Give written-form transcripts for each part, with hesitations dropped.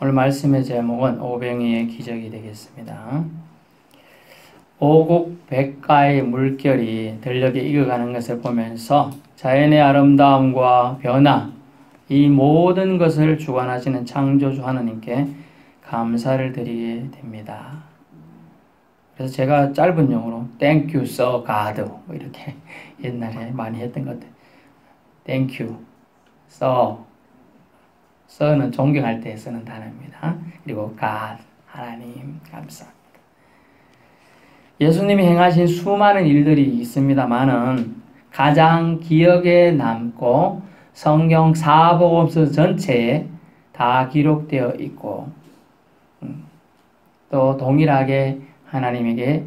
오늘 말씀의 제목은 오병이의 기적이 되겠습니다. 오국백가의 물결이 들녘에 익어가는 것을 보면서 자연의 아름다움과 변화, 이 모든 것을 주관하시는 창조주 하나님께 감사를 드리게 됩니다. 그래서 제가 짧은 용어로 Thank you, Sir God 이렇게 옛날에 많이 했던 것 같아요. Thank you, Sir. Sir는 존경할 때 쓰는 단어입니다. 그리고 God, 하나님 감사합니다. 예수님이 행하신 수많은 일들이 있습니다만은 가장 기억에 남고 성경 사복음서 전체에 다 기록되어 있고 또 동일하게 하나님의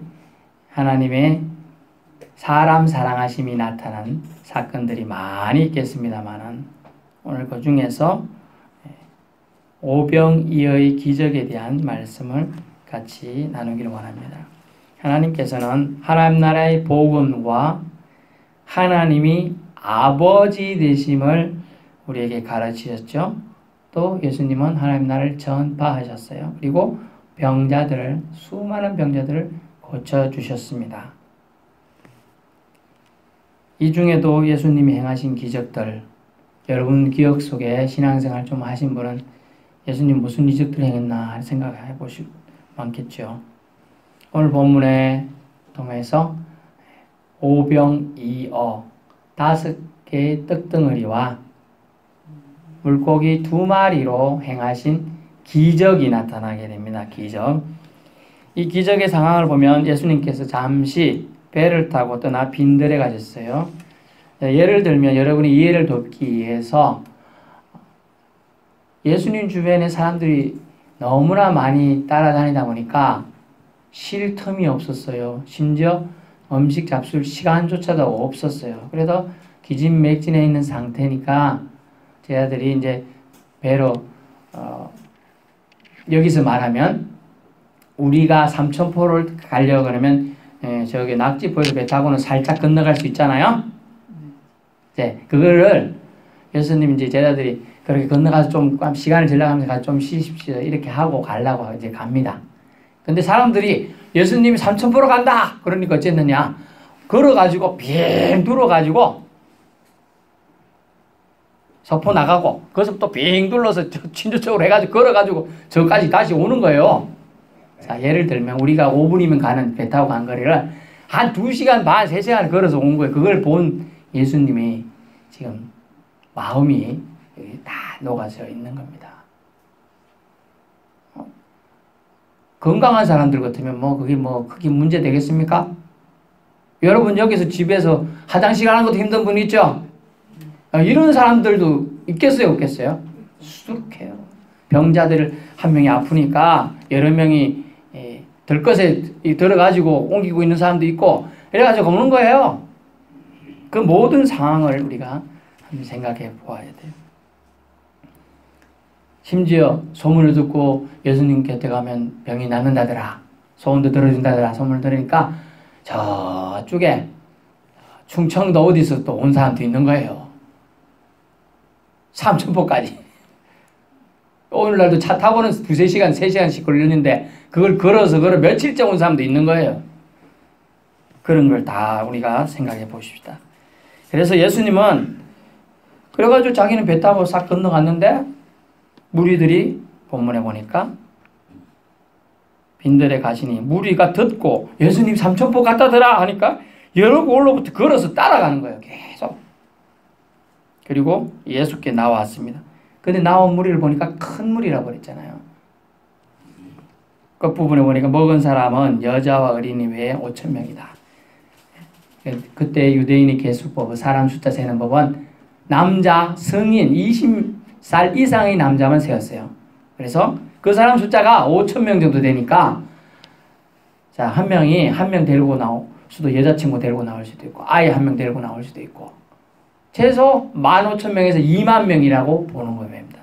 사람 사랑하심이 나타난 사건들이 많이 있겠습니다만은 오늘 그 중에서 오병이어의 기적에 대한 말씀을 같이 나누기를 원합니다. 하나님께서는 하나님 나라의 복음과 하나님이 아버지 되심을 우리에게 가르치셨죠. 또 예수님은 하나님 나라를 전파하셨어요. 그리고 수많은 병자들을 고쳐주셨습니다. 이 중에도 예수님이 행하신 기적들, 여러분 기억 속에 신앙생활 좀 하신 분은 예수님 무슨 기적들 행했나 생각해 보시고 많겠죠. 오늘 본문에 통해서 오병이어 5개의 떡덩어리와 물고기 2마리로 행하신 기적이 나타나게 됩니다. 기적. 이 기적의 상황을 보면 예수님께서 잠시 배를 타고 떠나 빈들에 가셨어요. 예를 들면 여러분이 이해를 돕기 위해서 예수님 주변에 사람들이 너무나 많이 따라다니다 보니까 쉴 틈이 없었어요. 심지어 음식 잡술 시간조차도 없었어요. 그래서 기진맥진해 있는 상태니까 제자들이 이제 배로 여기서 말하면 우리가 삼천포를 가려고 그러면 저기 낙지포에서 배 타고는 살짝 건너갈 수 있잖아요. 이제 그거를 예수님 이제 제자들이 그렇게 건너가서 좀 시간을 지나가면서 좀 쉬십시오 이렇게 하고 가려고 이제 갑니다. 근데 사람들이 예수님이 삼천포로 간다 그러니까 어쨌느냐 걸어가지고 빙 둘러가지고 서포 나가고 거기서 또 빙 둘러서 친저쪽으로 해가지고 걸어가지고 저까지 다시 오는 거예요. 자, 예를 들면 우리가 5분이면 가는 배 타고 간 거리를 한 2시간 반, 3시간 걸어서 온 거예요. 그걸 본 예수님이 지금 마음이 여기 다 녹아져 있는 겁니다. 건강한 사람들 같으면 그게 문제 되겠습니까? 여러분 여기서 집에서 화장실 가는 것도 힘든 분 있죠? 이런 사람들도 있겠어요, 없겠어요? 수두룩해요. 병자들 한 명이 아프니까 여러 명이 들것에 들어가지고 옮기고 있는 사람도 있고 이래가지고 오는 거예요. 그 모든 상황을 우리가 한번 생각해 보아야 돼요. 심지어 소문을 듣고 예수님 곁에 가면 병이 낫는다더라. 소원도 들어준다더라. 소문을 들으니까 저쪽에 충청도 어디서 또 온 사람도 있는 거예요. 삼천포까지. 오늘날도 차 타고는 2-3시간, 3시간씩 걸리는데 그걸 걸어서 며칠째 온 사람도 있는 거예요. 그런 걸 다 우리가 생각해 보십시다. 그래서 예수님은 그래가지고 자기는 배 타고 싹 건너갔는데 무리들이 본문에 보니까 빈들에 가시니 무리가 듣고 예수님 삼천포 갔다더라 하니까 여러 곳로부터 걸어서 따라가는 거예요. 계속. 그리고 예수께 나왔습니다. 근데 나온 무리를 보니까 큰 무리라 그랬잖아요. 끝부분에 보니까 먹은 사람은 여자와 어린이 외에 5,000명이다. 그때 유대인의 계수법, 사람 숫자 세는 법은 남자, 성인, 20살 이상의 남자만 세었어요. 그래서 그 사람 숫자가 5,000명 정도 되니까 자, 한 명 데리고 나올 수도 여자친구 데리고 나올 수도 있고 아이 한 명 데리고 나올 수도 있고 최소 15,000명에서 20,000명이라고 보는 겁니다.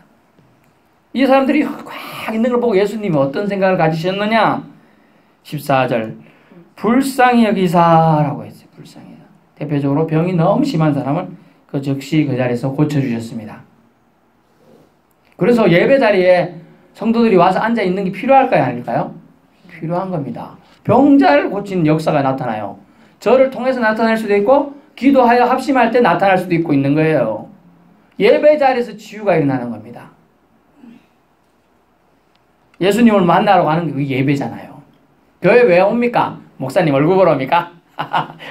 이 사람들이 꽉 있는 걸 보고 예수님이 어떤 생각을 가지셨느냐? 14절 불쌍히 여기사라고 했어요. 불쌍히. 대표적으로 병이 너무 심한 사람을 즉시 그 자리에서 고쳐주셨습니다. 그래서 예배 자리에 성도들이 와서 앉아 있는 게 필요할까요? 아닐까요? 필요한 겁니다. 병자를 고치는 역사가 나타나요. 저를 통해서 나타날 수도 있고 기도하여 합심할 때 나타날 수도 있고 있는 거예요. 예배 자리에서 치유가 일어나는 겁니다. 예수님을 만나러 가는 게 예배잖아요. 교회 왜 옵니까? 목사님 얼굴 보러 옵니까?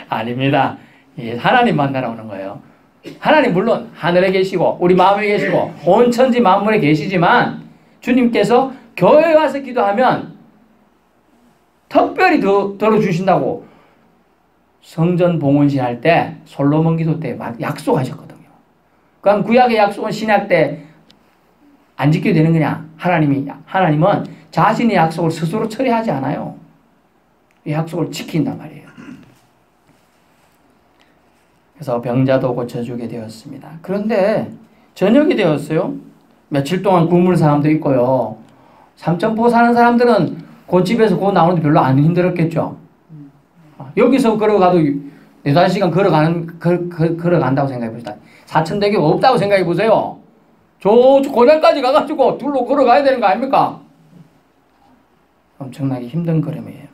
아닙니다. 하나님 만나러 오는 거예요. 하나님 물론 하늘에 계시고 우리 마음에 계시고 온 천지 만물에 계시지만 주님께서 교회에 와서 기도하면 특별히 더 들어주신다고 성전 봉헌식 할 때 솔로몬 기도 때 막 약속하셨거든요. 그럼 구약의 약속은 신약 때 안 지켜도 되는 거냐? 하나님은 자신의 약속을 스스로 처리하지 않아요. 이 약속을 지킨단 말이에요. 그래서 병자도 고쳐주게 되었습니다. 그런데 저녁이 되었어요. 며칠 동안 굶을 사람도 있고요. 삼천포 사는 사람들은 그 집에서 그 나오는데 별로 안 힘들었겠죠. 여기서 걸어가도 4-5시간 걸어간다고 생각해 봅시다. 사천대교가 없다고 생각해 보세요. 저 고향까지 가가지고 둘로 걸어가야 되는 거 아닙니까? 엄청나게 힘든 걸음이에요.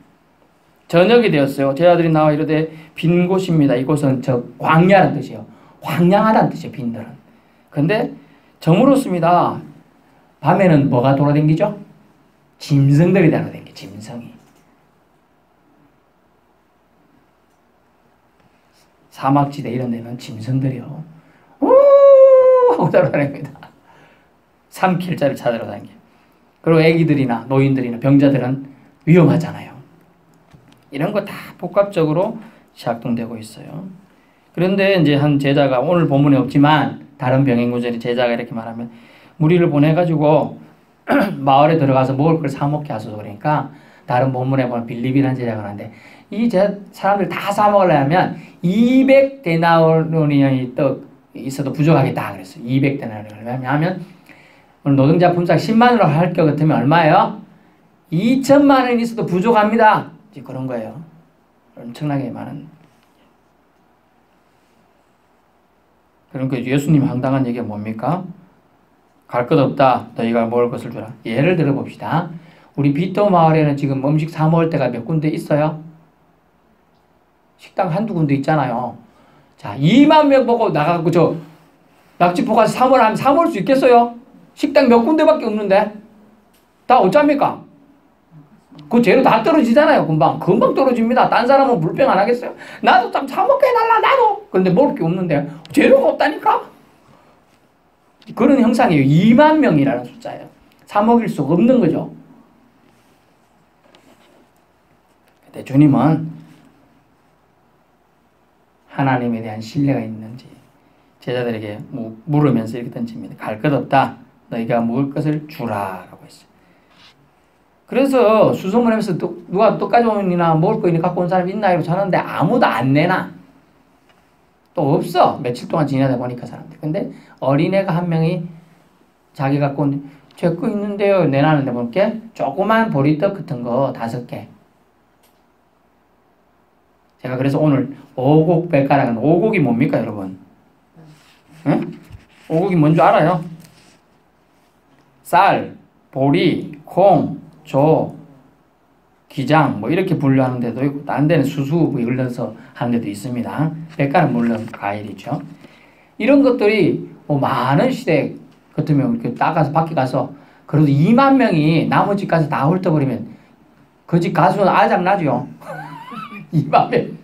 저녁이 되었어요. 제자들이 나와 이르되 빈 곳입니다. 이곳은 광야라는 뜻이에요. 황량하다는 뜻이에요. 빈들은. 근데 정으로습니다. 밤에는 뭐가 돌아다니죠? 짐승들이 돌아다니죠. 짐승이. 사막지대 이런 데는 짐승들이요. 우 하고 돌아다닙니다. 3km를 찾으러 다니게. 그리고 애기들이나 노인들이나 병자들은 위험하잖아요. 이런 거 다 복합적으로 작동되고 있어요. 그런데 이제 한 제자가 오늘 본문에 없지만 다른 병행 구절에 제자가 이렇게 말하면 무리를 보내가지고 마을에 들어가서 먹을 걸 사 먹게 하소서 그러니까 다른 본문에 보면 빌립이라는 제자가 하는데 이 사람들 다 사 먹으려면 200데나리온이 떡 있어도 부족하겠다 그랬어요. 200데나리온. 왜냐하면 오늘 노동자 분sak 10만 원으로 할 것 같으면 얼마예요? 2천만 원 있어도 부족합니다. 이제 그런 거예요. 엄청나게 많은. 그러니까 예수님 황당한 얘기가 뭡니까? 갈 것 없다. 너희가 먹을 것을 주라. 예를 들어 봅시다. 우리 비토 마을에는 지금 음식 사 먹을 때가 몇 군데 있어요? 식당 한두 군데 있잖아요. 자, 2만 명 보고 나가고 저 낙지포 가서 사 먹으면 사 먹을 수 있겠어요? 식당 몇 군데밖에 없는데 다 어쩝니까? 그 재료 다 떨어지잖아요. 금방 떨어집니다. 딴 사람은 불평 안 하겠어요? 나도 좀 사 먹게 해달라 나도. 그런데 먹을 게 없는데 재료가 없다니까? 그런 형상이에요. 2만 명이라는 숫자예요. 사 먹일 수 없는 거죠. 근데 주님은 하나님에 대한 신뢰가 있는지 제자들에게 물으면서 이렇게 던집니다. 갈 것 없다. 너희가 먹을 것을 주라 라고 했어요. 그래서 수소문하면서 누가 떡가져오니나 먹을 거 있니 갖고 온 사람 있나 이러고 찾는데 아무도 안 내놔. 또 없어. 며칠 동안 지내다 보니까 사람들. 근데 어린애가 한 명이 자기 갖고 온 제 거 있는데요. 내놨는데 볼게. 조그만 보리떡 같은 거 5개. 제가 그래서 오늘 오곡 백가락은 오곡이 뭡니까 여러분? 응? 오곡이 뭔 줄 알아요? 쌀, 보리, 콩, 조, 기장 뭐 이렇게 분류하는 데도 있고 다른 데는 수수 뭐 흘려서 하는 데도 있습니다. 백가는 물론 과일이죠. 이런 것들이 뭐 많은 시댁 같으면 이렇게 따가서 밖에 가서 그래도 2만 명이 나무 집 가서 다 훑어버리면 그 집 가수는 아작나죠. 2만 명.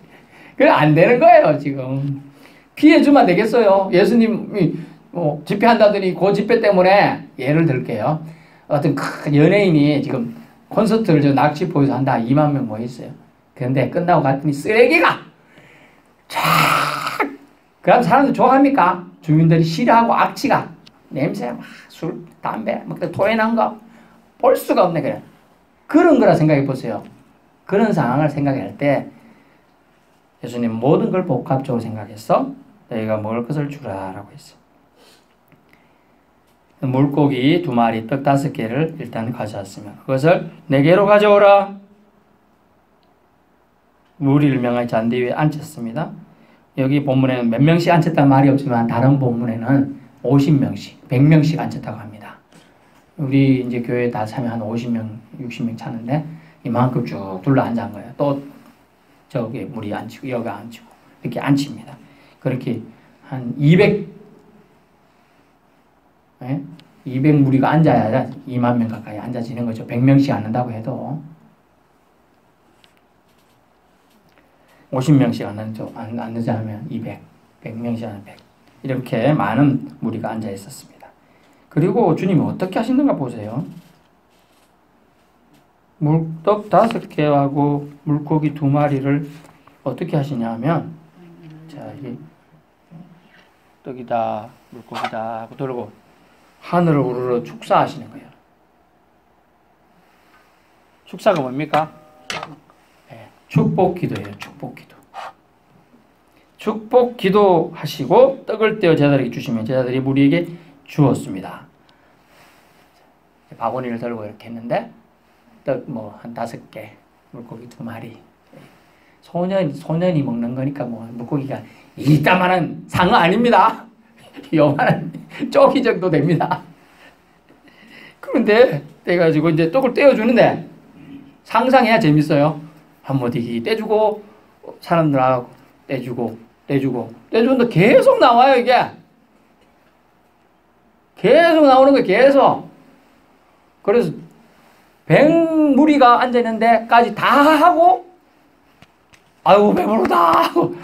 그래 안 되는 거예요 지금. 피해주면 되겠어요. 예수님이 집회한다더니 그 집회 때문에 예를 들게요. 어떤 큰 연예인이 지금 콘서트를 저 낙지포에서 한다. 2만 명 모였어요. 그런데 끝나고 갔더니 쓰레기가 쫙. 그럼 사람들 좋아합니까? 주민들이 싫어하고 악취가 냄새 막 술, 담배 막 토해난 거 볼 수가 없네 그래. 그런 거라 생각해 보세요. 그런 상황을 생각할 때 예수님 모든 걸 복합적으로 생각해서 너희가 먹을 것을 주라라고 했어요. 물고기 2마리, 떡 5개를 일단 가져왔으면 그것을 4개로 가져오라. 무리를 명하여 잔디 위에 앉혔습니다. 여기 본문에는 몇 명씩 앉혔다는 말이 없지만 다른 본문에는 50명씩, 100명씩 앉혔다고 합니다. 우리 이제 교회 다 차면 한 50명, 60명 차는데 이만큼 쭉 둘러 앉은 거예요. 또 저기 무리 앉히고 여기 앉히고 이렇게 앉힙니다. 그렇게 한 200 무리가 앉아야 2만 명 가까이 앉아지는 거죠. 100명씩 앉는다고 해도 50명씩 앉는자 하면 200, 100명씩 하면 100 이렇게 많은 무리가 앉아 있었습니다. 그리고 주님이 어떻게 하시는가 보세요. 물떡 5개하고 물고기 2마리를 어떻게 하시냐 하면 자, 이게 떡이다 물고기다 하고 들고 하늘을 우러러 축사하시는 거예요. 축사가 뭡니까? 네, 축복기도예요. 축복기도. 축복기도 하시고 떡을 떼어 제자들에게 주시면 제자들이 무리에게 주었습니다. 바구니를 들고 이렇게 했는데 떡 뭐 한 5개, 물고기 2마리. 소년이 먹는 거니까 뭐 물고기가 이따만한 상어 아닙니다. 요만한 쪼기 정도 됩니다. 그런데 떼가지고 이제 떡을 떼어주는데 상상해야 재밌어요. 한모디기 떼주고 사람들하고 떼주는데 계속 나와요 이게. 계속 나오는 거예요. 계속. 그래서 100무리가 앉아있는데까지 다 하고 아이고 배부르다 하고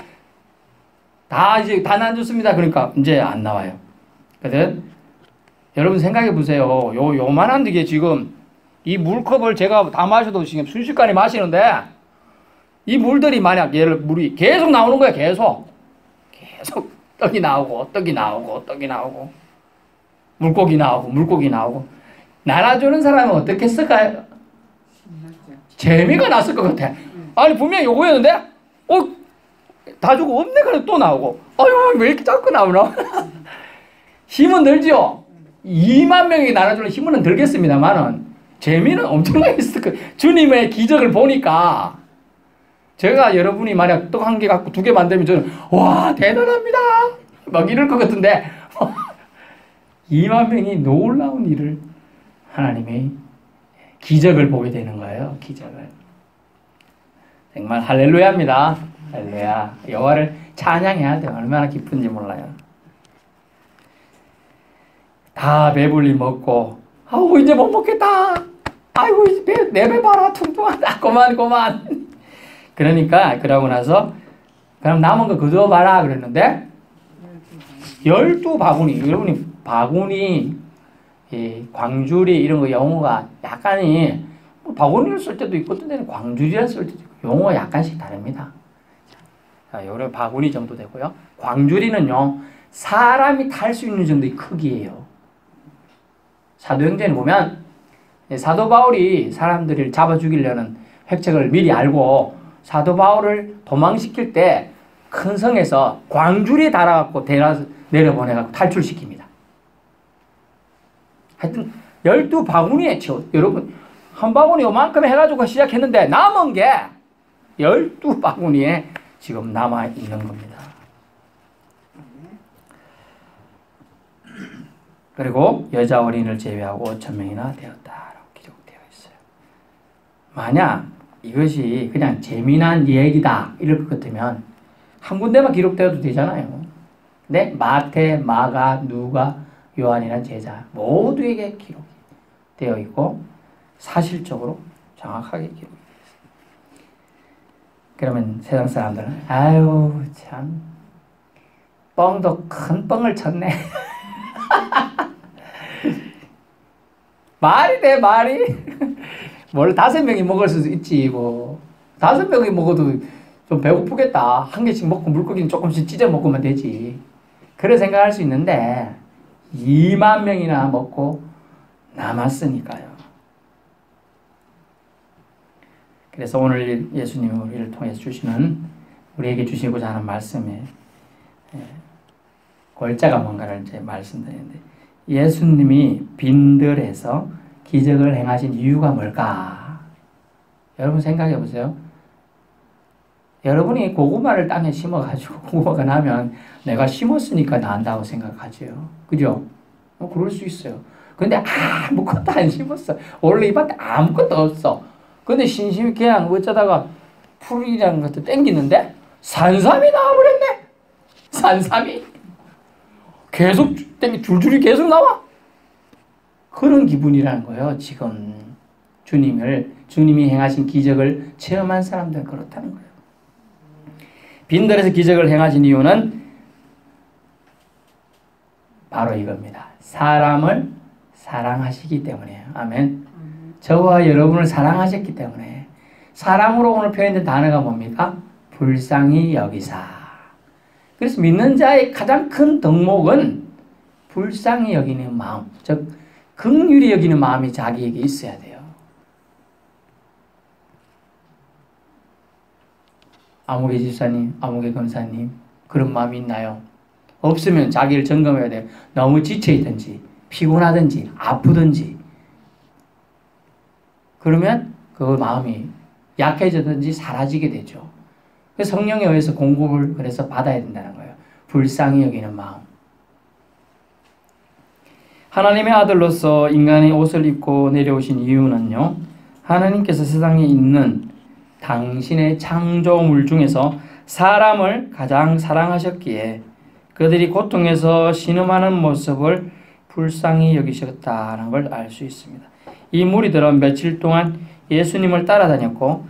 다 이제 다 놔줬습니다. 그러니까 이제 안 나와요. 그래서 여러분 생각해 보세요. 요만한 게 지금 이 물컵을 제가 다 마셔도 지금 순식간에 마시는데 이 물들이 만약 물이 계속 나오는 거야. 계속 떡이 나오고 물고기 나오고 나눠주는 사람은 어떻게 했을까요? 재미가 났을 것 같아. 아니 분명히 요거였는데 다 주고 없네. 그래 또 나오고 아유 왜 이렇게 자꾸 나오나. 힘은 들죠. 2만 명이 나눠주는 힘은 들겠습니다만은 재미는 엄청나게 있을 거예요. 주님의 기적을 보니까 제가 여러분이 만약 떡 1개 갖고 2개 만들면 저는 와 대단합니다 막 이럴 것 같은데 2만 명이 놀라운 일을 하나님의 기적을 보게 되는 거예요. 기적을. 정말 할렐루야입니다. 할렐루야. 여호와를 찬양해야 돼요. 얼마나 기쁜지 몰라요. 다 배불리 먹고 아우 이제 못 먹겠다. 아이고 내 배 봐라 퉁퉁하다. 그만. 그러니까 그러고 나서 그럼 남은 거 거두어봐라 그랬는데 12바구니. 여러분이 바구니 광주리 이런 거 용어가 약간이 바구니를 쓸 때도 있고 어떤 데는 광주리를 쓸 때도 있고 용어가 약간씩 다릅니다. 자, 요런 바구니 정도 되고요. 광주리는요 사람이 탈 수 있는 정도의 크기예요. 사도행전에 보면 사도 바울이 사람들을 잡아 죽이려는 획책을 미리 알고 사도 바울을 도망시킬 때 큰 성에서 광주리에 달아갖고 내려보내갖고 탈출시킵니다. 하여튼 12바구니에 채워. 여러분 한 바구니 요만큼 해가지고 시작했는데 남은 게 12바구니에 지금 남아있는 겁니다. 그리고 여자 어린이를 제외하고 5,000명이나 되었다라고 기록되어 있어요. 만약 이것이 그냥 재미난 얘기다 이럴 것 같으면 한 군데만 기록되어도 되잖아요. 근데 마태, 마가, 누가, 요한이라는 제자 모두에게 기록되어 있고 사실적으로 정확하게 기록되어 있어요. 그러면 세상 사람들은 아유 참 뻥도 큰 뻥을 쳤네. 말이 돼 말이. 뭘 5명이 먹을 수 있지 뭐. 5명이 먹어도 좀 배고프겠다. 한 개씩 먹고 물고기는 조금씩 찢어 먹으면 되지. 그래 생각할 수 있는데 2만 명이나 먹고 남았으니까요. 그래서 오늘 예수님이 우리를 통해서 주시는 우리에게 주시고자 하는 말씀에 골자가 뭔가를 이제 말씀드리는데 예수님이 빈들에서 기적을 행하신 이유가 뭘까? 여러분 생각해 보세요. 여러분이 고구마를 땅에 심어가지고 고구마가 나면 내가 심었으니까 난다고 생각하죠. 그죠? 그럴 수 있어요. 근데 아무것도 안 심었어. 원래 이 밭에 아무것도 없어. 근데 심심히 그냥 어쩌다가 풀이라는 것도 땡기는데 산삼이 나와버렸네. 산삼이 계속 땡기 줄줄이 계속 나와. 그런 기분이라는 거예요. 지금 주님이 행하신 기적을 체험한 사람들은 그렇다는 거예요. 빈들에서 기적을 행하신 이유는 바로 이겁니다. 사람을 사랑하시기 때문이에요. 아멘. 저와 여러분을 사랑하셨기 때문에. 사랑으로 오늘 표현된 단어가 뭡니까? 불쌍히 여기사. 그래서 믿는 자의 가장 큰 덕목은 불쌍히 여기는 마음, 즉 긍휼히 여기는 마음이 자기에게 있어야 돼요. 아무개 집사님, 아무개 검사님 그런 마음이 있나요? 없으면 자기를 점검해야 돼요. 너무 지쳐있든지 피곤하든지 아프든지 그러면 그 마음이 약해지든지 사라지게 되죠. 그래서 성령에 의해서 공급을 그래서 받아야 된다는 거예요. 불쌍히 여기는 마음. 하나님의 아들로서 인간의 옷을 입고 내려오신 이유는요. 하나님께서 세상에 있는 당신의 창조물 중에서 사람을 가장 사랑하셨기에 그들이 고통에서 신음하는 모습을 불쌍히 여기셨다는 걸 알 수 있습니다. 이 무리들은 며칠 동안 예수님을 따라다녔고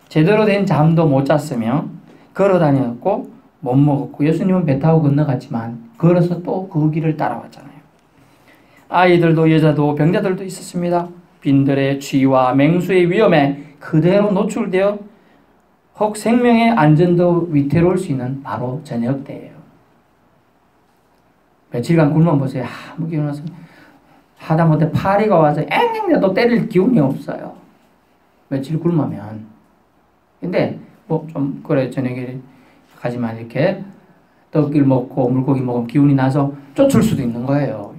제대로 된 잠도 못 잤으며 걸어다녔고 못 먹었고 예수님은 배 타고 건너갔지만 걸어서 또 그 길을 따라왔잖아요. 아이들도 여자도 병자들도 있었습니다. 빈들의 쥐와 맹수의 위험에 그대로 노출되어 혹 생명의 안전도 위태로울 수 있는 바로 저녁 때예요. 며칠간 굶어 보세요. 아무 기운 없어. 하다못해 파리가 와서 앵앵대도 때릴 기운이 없어요. 며칠 굶으면. 근데 뭐 좀 그래 저녁에 가지만 이렇게 떡길 먹고 물고기 먹으면 기운이 나서 쫓을 수도 있는 거예요.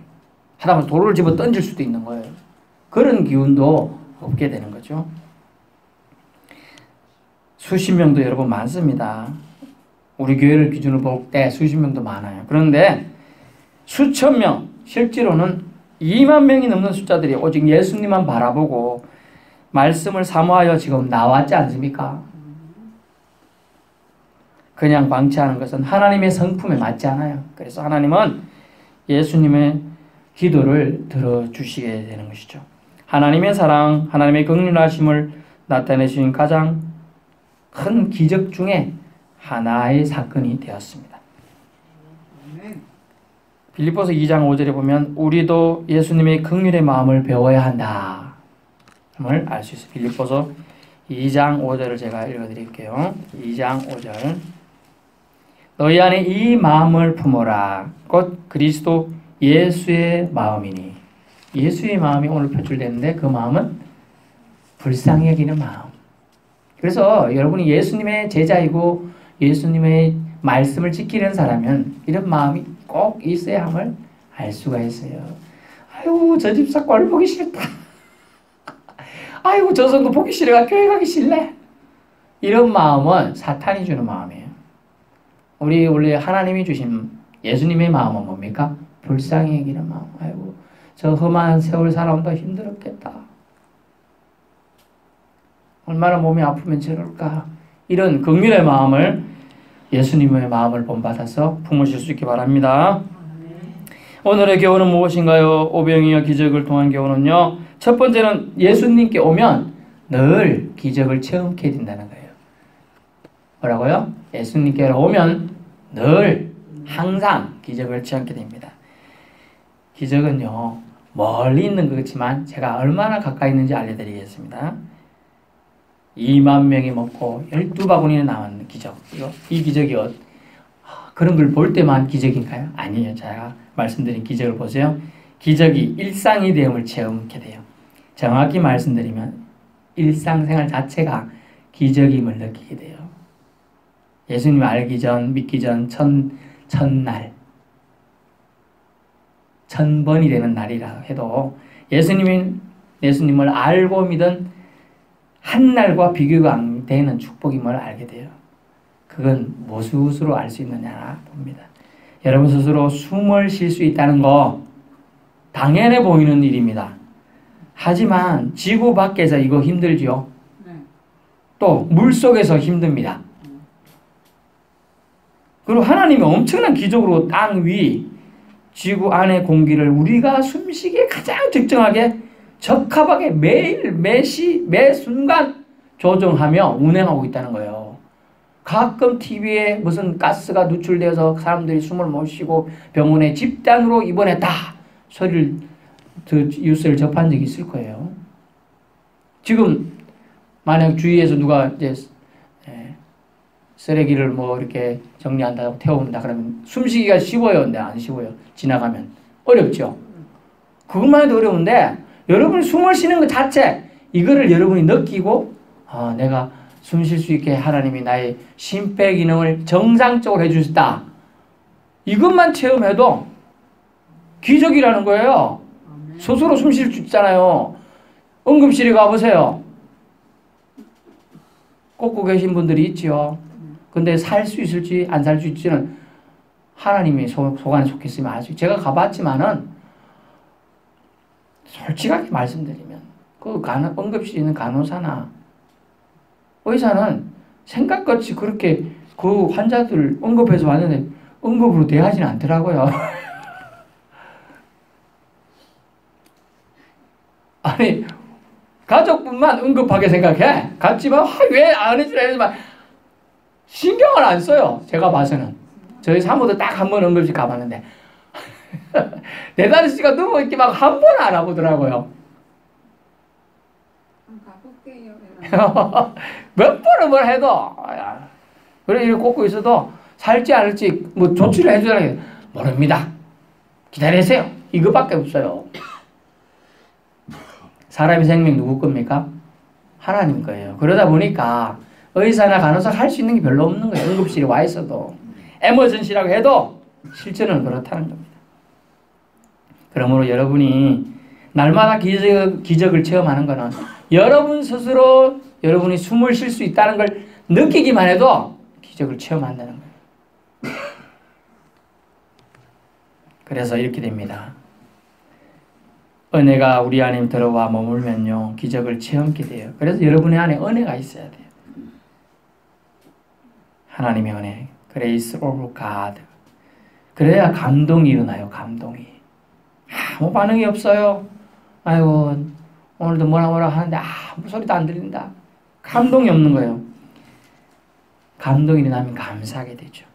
하다못해 돌을 집어 던질 수도 있는 거예요. 그런 기운도 없게 되는 거죠. 수십 명도 여러분 많습니다. 우리 교회를 기준으로 볼 때 수십 명도 많아요. 그런데 수천 명, 실제로는 2만 명이 넘는 숫자들이 오직 예수님만 바라보고 말씀을 사모하여 지금 나왔지 않습니까? 그냥 방치하는 것은 하나님의 성품에 맞지 않아요. 그래서 하나님은 예수님의 기도를 들어주시게 되는 것이죠. 하나님의 사랑, 하나님의 긍휼하심을 나타내신 가장 큰 기적 중에 하나의 사건이 되었습니다. 빌립보서 2장 5절에 보면 우리도 예수님의 긍휼의 마음을 배워야 한다 을 알 수 있어요. 빌립보서 2장 5절을 제가 읽어드릴게요. 2장 5절 너희 안에 이 마음을 품어라. 곧 그리스도 예수의 마음이니. 예수의 마음이 오늘 표출되는데 그 마음은 불쌍히 여기는 마음. 그래서 여러분이 예수님의 제자이고 예수님의 말씀을 지키는 사람은 이런 마음이 꼭 있어야 함을 알 수가 있어요. 아이고 저 집사 꼴 보기 싫다. 아이고 저 성도 보기 싫어가 교회 가기 싫네. 이런 마음은 사탄이 주는 마음이에요. 우리 원래 하나님이 주신 예수님의 마음은 뭡니까? 불쌍히 여기는 마음. 아이고 저 험한 세월 살아온다 힘들었겠다. 얼마나 몸이 아프면 저럴까. 이런 긍휼의 마음을 예수님의 마음을 본받아서 품으실 수 있기 바랍니다. 오늘의 교훈은 무엇인가요? 오병이어 기적을 통한 교훈은요. 첫 번째는 예수님께 오면 늘 기적을 체험케 된다는 거예요. 뭐라고요? 예수님께 오면 늘 항상 기적을 체험케 됩니다. 기적은요. 멀리 있는 거지만 제가 얼마나 가까이 있는지 알려드리겠습니다. 2만 명이 먹고 12바구니나 나왔는 기적. 이 기적이 그런 걸 볼 때만 기적인가요? 아니에요. 제가 말씀드린 기적을 보세요. 기적이 일상이 되음을 체험하게 돼요. 정확히 말씀드리면 일상생활 자체가 기적임을 느끼게 돼요. 예수님 알기 전, 믿기 전 첫날 1000번이 되는 날이라 해도 예수님을 알고 믿은 한 날과 비교가 안 되는 축복임을 알게 돼요. 그건 무엇으로 알 수 있느냐 봅니다. 여러분 스스로 숨을 쉴 수 있다는 거 당연해 보이는 일입니다. 하지만 지구 밖에서 이거 힘들죠. 또 물속에서 힘듭니다. 그리고 하나님이 엄청난 기적으로 땅 위, 지구 안의 공기를 우리가 숨쉬기에 가장 적정하게 적합하게 매일 매시 매 순간 조정하며 운행하고 있다는 거예요. 가끔 TV에 무슨 가스가 누출되어서 사람들이 숨을 못 쉬고 병원에 집단으로 입원했다 소리를 뉴스를 접한 적이 있을 거예요. 지금 만약 주위에서 누가 이제 쓰레기를 뭐 이렇게 정리한다고 태워온다 그러면 숨쉬기가 쉬워요, 근데 안 쉬워요. 지나가면 어렵죠. 그것만 해도 어려운데 여러분이 숨을 쉬는 것 자체 이거를 여러분이 느끼고 내가 숨 쉴 수 있게 하나님이 나의 심폐 기능을 정상적으로 해주셨다. 이것만 체험해도 기적이라는 거예요. 스스로 숨 쉴 수 있잖아요. 응급실에 가보세요. 꽂고 계신 분들이 있지요. 근데 살 수 있을지 안 살 수 있을지는 하나님이 소관에 속했으면 알수. 제가 가봤지만은 솔직하게 말씀드리면 그 응급실에 있는 간호사나 의사는 생각같이 그렇게 그 환자들 응급해서 왔는데 응급으로 대하지는 않더라고요. 아니 가족분만 응급하게 생각해. 같지만 왜 안 해주라 해서만 신경을 안 써요. 제가 봐서는. 저희 사모도 딱 한 번 응급실 가봤는데 4-5시간 누워있기 막 한 번 안 와보더라고요. 몇 번을 뭘 해도 그래 이렇게 꽂고 있어도 살지 않을지 뭐 조치를 해주라고 모릅니다. 기다리세요. 이거밖에 없어요. 사람의 생명 누구 겁니까? 하나님 거예요. 그러다 보니까 의사나 간호사가 할 수 있는 게 별로 없는 거예요. 응급실에 와 있어도. 에머전시라고 해도 실제는 그렇다는 겁니다. 그러므로 여러분이 날마다 기적을 체험하는 것은 여러분 스스로 여러분이 숨을 쉴 수 있다는 걸 느끼기만 해도 기적을 체험한다는 거예요. 그래서 이렇게 됩니다. 은혜가 우리 안에 들어와 머물면요 기적을 체험하게 돼요. 그래서 여러분의 안에 은혜가 있어야 돼요. 하나님의 은혜, Grace of God. 그래야 감동이 일어나요. 감동이. 아무 반응이 없어요. 아이고 오늘도 뭐라 하는데 아무 소리도 안 들린다. 감동이 없는 거예요. 감동이 일어나면 감사하게 되죠.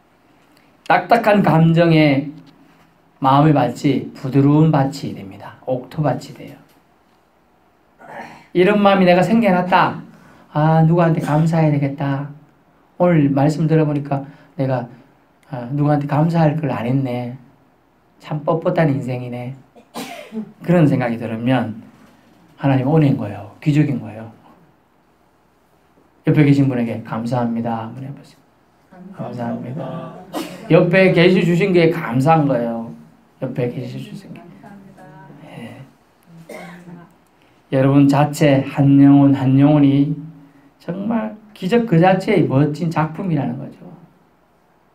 딱딱한 감정에 마음의 밭이 부드러운 밭이 됩니다. 옥토밭이 돼요. 이런 마음이 내가 생겨났다. 누구한테 감사해야 되겠다. 오늘 말씀 들어보니까 내가 누구한테 감사할 걸 안 했네. 참 뻣뻣한 인생이네. 그런 생각이 들으면 하나님 은혜인 거예요. 기적인 거예요. 옆에 계신 분에게 감사합니다. 한번 해보세요. 감사합니다. 옆에 계시 주신 게 감사한 거예요. 옆에 계시 주신 게. 네. 여러분 자체 한 영혼 한 영혼이 정말 기적 그 자체의 멋진 작품이라는 거죠.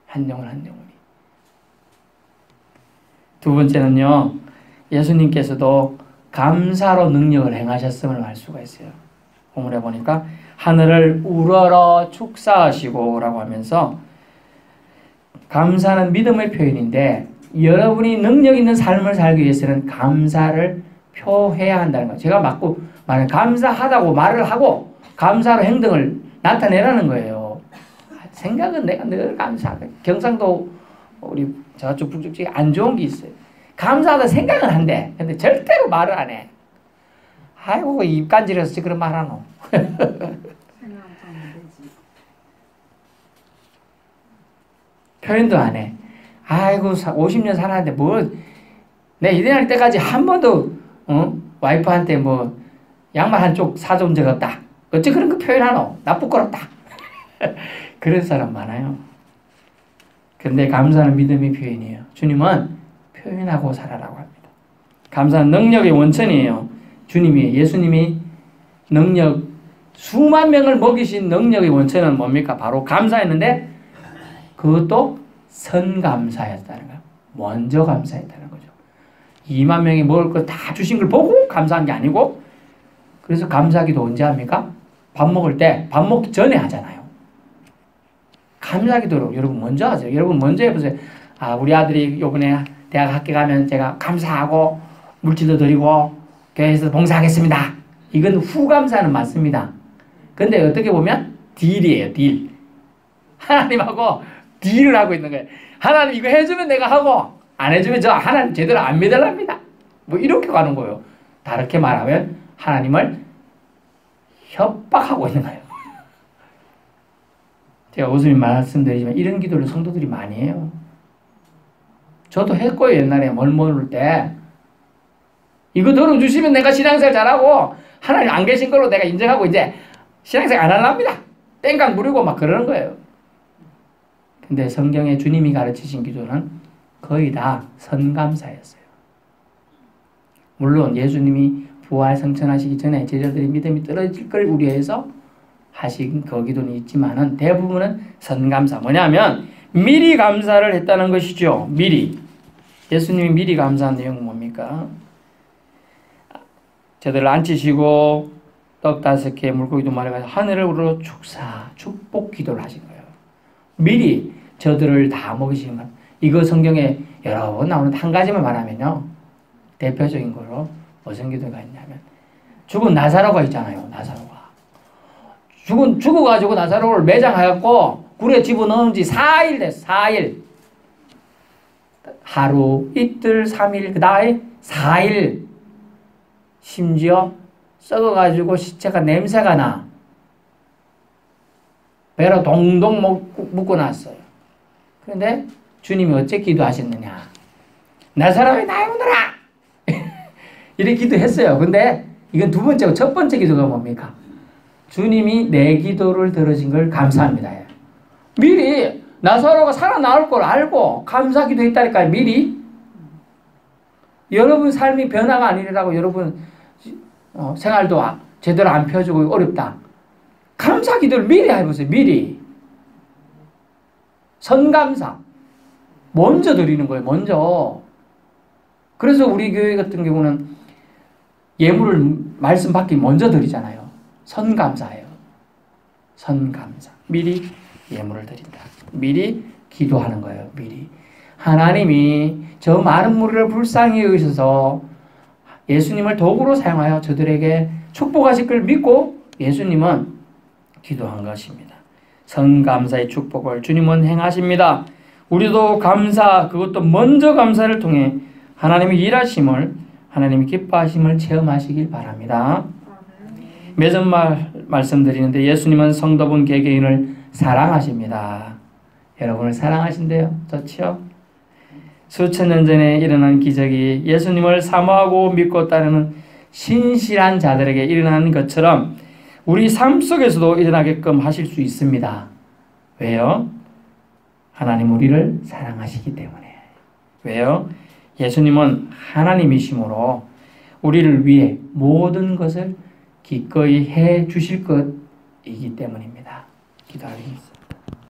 한 영혼 한 영혼이. 두 번째는요. 예수님께서도 감사로 능력을 행하셨음을 알 수가 있어요. 본문에 보니까 하늘을 우러러 축사하시고 라고 하면서 감사는 믿음의 표현인데 여러분이 능력 있는 삶을 살기 위해서는 감사를 표해야 한다는 거예요. 제가 맞고 말은 감사하다고 말을 하고 감사로 행동을 나타내라는 거예요. 생각은 내가 늘 감사하다. 경상도 우리 저쪽 북쪽 쪽에 안 좋은 게 있어요. 감사하다 생각은 한대. 근데 절대로 말을 안 해. 아이고 입 간지러서 그런 말 하노. 표현도 안 해. 아이고 50년 살았는데 뭐 내 이래할 때까지 한 번도 와이프한테 뭐 양말 한쪽 사준 적 없다. 어째 그런 거 표현하노? 나 부끄럽다. 그런 사람 많아요. 근데 감사는 믿음의 표현이에요. 주님은 표현하고 살아라고 합니다. 감사는 능력의 원천이에요. 예수님이 능력, 수만 명을 먹이신 능력의 원천은 뭡니까? 바로 감사했는데 그것도 선감사였다는 거예요. 먼저 감사했다는 거죠. 2만 명이 먹을 거 다 주신 걸 보고 감사한 게 아니고, 그래서 감사기도 언제 합니까? 밥 먹을 때, 밥 먹기 전에 하잖아요. 감사기도를 여러분 먼저 하세요. 여러분 먼저 해보세요. 아, 우리 아들이 요번에 대학 학교 가면 제가 감사하고 물질도 드리고 교회에서 봉사하겠습니다. 이건 후감사는 맞습니다. 근데 어떻게 보면 딜이에요, 딜. 하나님하고 딜을 하고 있는 거예요. 하나님 이거 해주면 내가 하고 안 해주면 저 하나님 제대로 안 믿으랍니다. 뭐 이렇게 가는 거예요. 다르게 말하면 하나님을 협박하고 있는 거예요. 제가 웃음이 말씀드리지만 이런 기도를 성도들이 많이 해요. 저도 했고요. 옛날에 멀모를 때 이거 들어주시면 내가 신앙생활 잘하고 하나님 안 계신 걸로 내가 인정하고 이제 신앙생활 안 하랍니다. 땡깡 부리고 막 그러는 거예요. 근데 성경에 주님이 가르치신 기도는 거의 다 선감사였어요. 물론 예수님이 부활 성천하시기 전에 제자들의 믿음이 떨어질 걸 우려해서 하신 그 기도는 있지만은 대부분은 선감사. 뭐냐면 미리 감사를 했다는 것이죠. 미리. 예수님이 미리 감사한 내용은 뭡니까? 저들을 앉히시고 떡 5개 물고기 2마리 가지고 하늘을 우러 축사 축복 기도를 하신 거예요. 미리 저들을 다 먹이시는 거예요. 이거 성경에 여러 번 나오는데 한 가지만 말하면요. 대표적인 거로 무슨 기도가 있냐면 죽은 나사로가 있잖아요. 나사로가. 죽어가지고 나사로를 매장하였고 굴에 집어넣은 지 4일 됐어. 4일. 하루, 이틀, 3일, 그 다음에 4일. 심지어 썩어가지고 시체가 냄새가 나. 배로 동동 묶어놨어요. 그런데 주님이 어째 기도하셨느냐. 나사로의 나의 오너라! 이렇게 기도했어요. 근데 이건 두 번째고 첫 번째 기도가 뭡니까? 주님이 내 기도를 들으신 걸 감사합니다. 미리 나사로가 살아나올 걸 알고 감사 기도했다니까요. 미리. 여러분 삶이 변화가 아니라고 여러분 생활도 제대로 안 펴주고 어렵다. 감사 기도를 미리 해보세요. 미리. 선감사. 먼저 드리는 거예요. 먼저. 그래서 우리 교회 같은 경우는 예물을 말씀 받기 먼저 드리잖아요. 선감사예요. 선감사. 미리 예물을 드린다. 미리 기도하는 거예요. 미리. 하나님이 저 많은 무리를 불쌍히 여기셔서 예수님을 도구로 사용하여 저들에게 축복하실 걸 믿고 예수님은 기도한 것입니다. 선감사의 축복을 주님은 행하십니다. 우리도 감사, 그것도 먼저 감사를 통해 하나님의 일하심을, 하나님의 기뻐하심을 체험하시길 바랍니다. 매번 말씀드리는데 예수님은 성도분 개개인을 사랑하십니다. 여러분을 사랑하신대요. 좋죠? 수천 년 전에 일어난 기적이 예수님을 사모하고 믿고 따르는 신실한 자들에게 일어나는 것처럼 우리 삶 속에서도 일어나게끔 하실 수 있습니다. 왜요? 하나님 우리를 사랑하시기 때문에. 왜요? 예수님은 하나님이시므로 우리를 위해 모든 것을 기꺼이 해 주실 것이기 때문입니다. 기도하겠습니다.